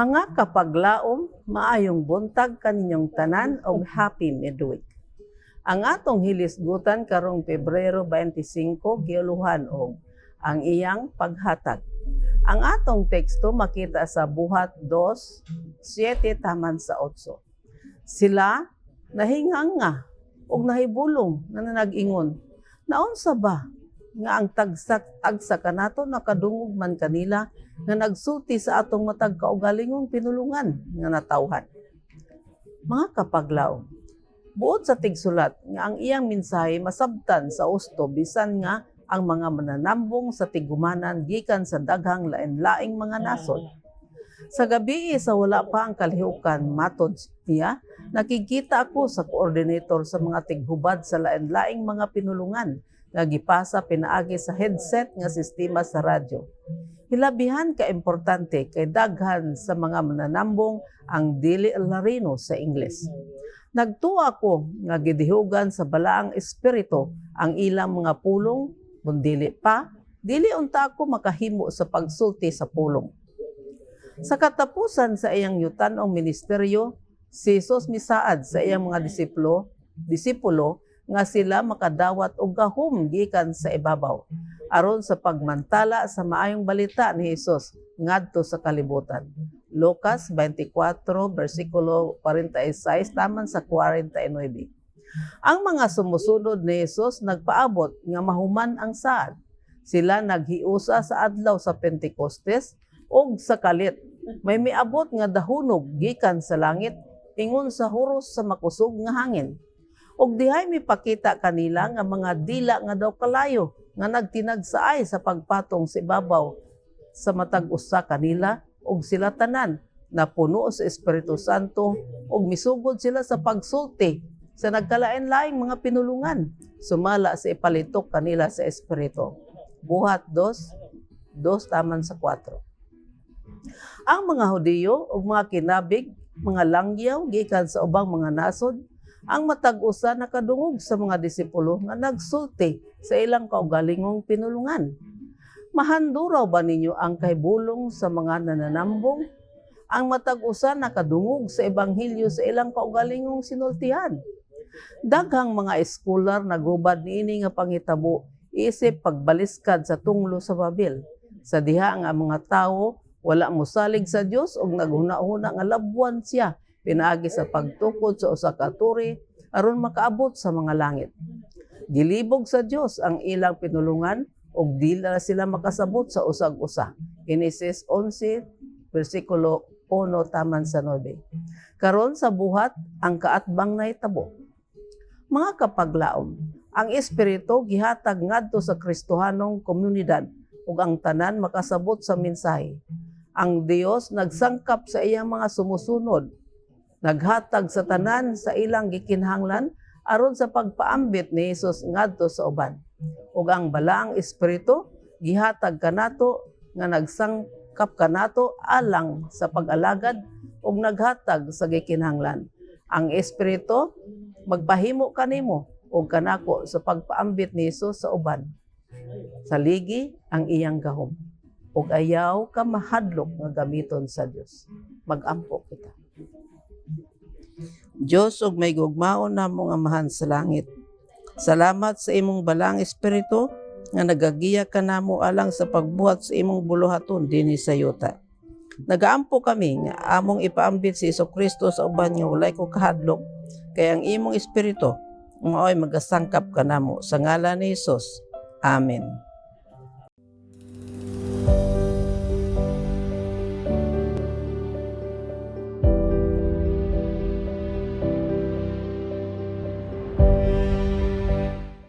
Mga kapaglaom, maayong buntag kaninyong tanan og happy midweek. Ang atong hilisgutan karong Pebrero 25 giuluhan og ang iyang paghatag. Ang atong teksto makita sa Buhat 2:7 taman sa 8. Sila nahinganga og nahibulong nga nag-ingon, naunsa ba nga ang tagsa kanato nakadungog man kanila nga nagsulti sa atong matag kaugalingong pinulungan nga natawhan. Mga kapaglaom, buot sa tigsulat nga ang iyang mensahe masabtan sa usto bisan nga ang mga mananambong sa tigumanan gikan sa daghang lain-laing mga nasod. Sa gabi sa wala pa ang kalihukan matod niya, nakikita ako sa coordinator sa mga tighubad sa lain-laing mga pinulungan nga gipasa pinaagi sa headset nga sistema sa radyo. Hilabihan ka importante kay daghan sa mga mananambong ang dili larino sa Ingles. Nagtuwa ko nga gidihugan sa balaang espiritu ang ilang mga pulong, mundili pa, dili unta ako makahimo sa pagsulti sa pulong. Sa katapusan sa iyang yutanong ministeryo, si Jesus misaad sa iyang mga disipulo nga sila makadawat og gahom gikan sa ibabaw aron sa pagmantala sa maayong balita ni Jesus ngadto sa kalibutan. Lucas 24 versikulo 46 taman sa 49. Ang mga sumusunod ni Jesus nagpaabot nga mahuman ang saad. Sila naghiusa sa adlaw sa Pentecostes og sa kalit. May miabot nga dahunog gikan sa langit ingon sa huros sa makusog nga hangin. Og dihay mipakita kanila nga mga dila nga daw kalayo nga nagtinagsaay sa pagpatong sa ibabaw sa matag usa kanila og sila tanan napuno sa Espiritu Santo og misugod sila sa pagsulti sa nagkalain-laing mga pinulungan sumala sa ipalitok kanila sa Espiritu. Buhat 2:2 taman sa 4. Ang mga Hudiyo ug mga kinabig, mga langyaw gikan sa ubang mga nasod, ang matag-usa nakadungog sa mga disipulo nga nagsulti sa ilang kaugalingong pinulungan. Mahanduraw ba ninyo ang kahibulong sa mga nananambong? Ang matag-usa nakadungog sa ebanghelyo sa ilang kaugalingong sinultihan. Daghang mga eskolar nagubad niini nga panghitabo isip pagbaliskad sa tunglo sa Babil. Sa diha nga mga tawo wala mosalig sa Dios ug naghuna-huna nga labwan siya pinaagi sa pagtukod sa usa ka turi aron makaabot sa mga langit. Gilibog sa Dios ang ilang pinulungan ug dili na sila makasabot sa usag-usa. Genesis 11 versikulo 1 taman sa 9. Karon sa buhat ang kaatbang nahitabo. Mga kapaglaom, ang espiritu gihatag ngadto sa Kristohanong komunidad ug ang tanan makasabot sa mensahe. Ang Dios nagsangkap sa iyang mga sumusunod, naghatag sa tanan sa ilang gikinahanglan aron sa pagpaambit ni Jesus ngadto sa uban. Ug ang balaang espiritu gihatag kanato nga nagsangkap kanato alang sa pag-alagad ug naghatag sa gikinahanglan. Ang espiritu magpahimo kanimo ug kanako sa pagpaambit ni Jesus sa uban. Saligi ang iyang gahom ug ayaw ka mahadlok nga gamiton sa Dios. Mag-ampo kita. Diyos ug may gugmaon namo nga amahan sa langit. Salamat sa imong balang espiritu nga nagagiya kanamo alang sa pagbuhat sa imong buluhaton dinhi sa yuta. Nagaampo kami nga among ipaambit si Jesucristo sa uban nga walay ko kahadlok kay ang imong espiritu maoy magasangkap kanamo sa ngalan ni Jesus. Amen.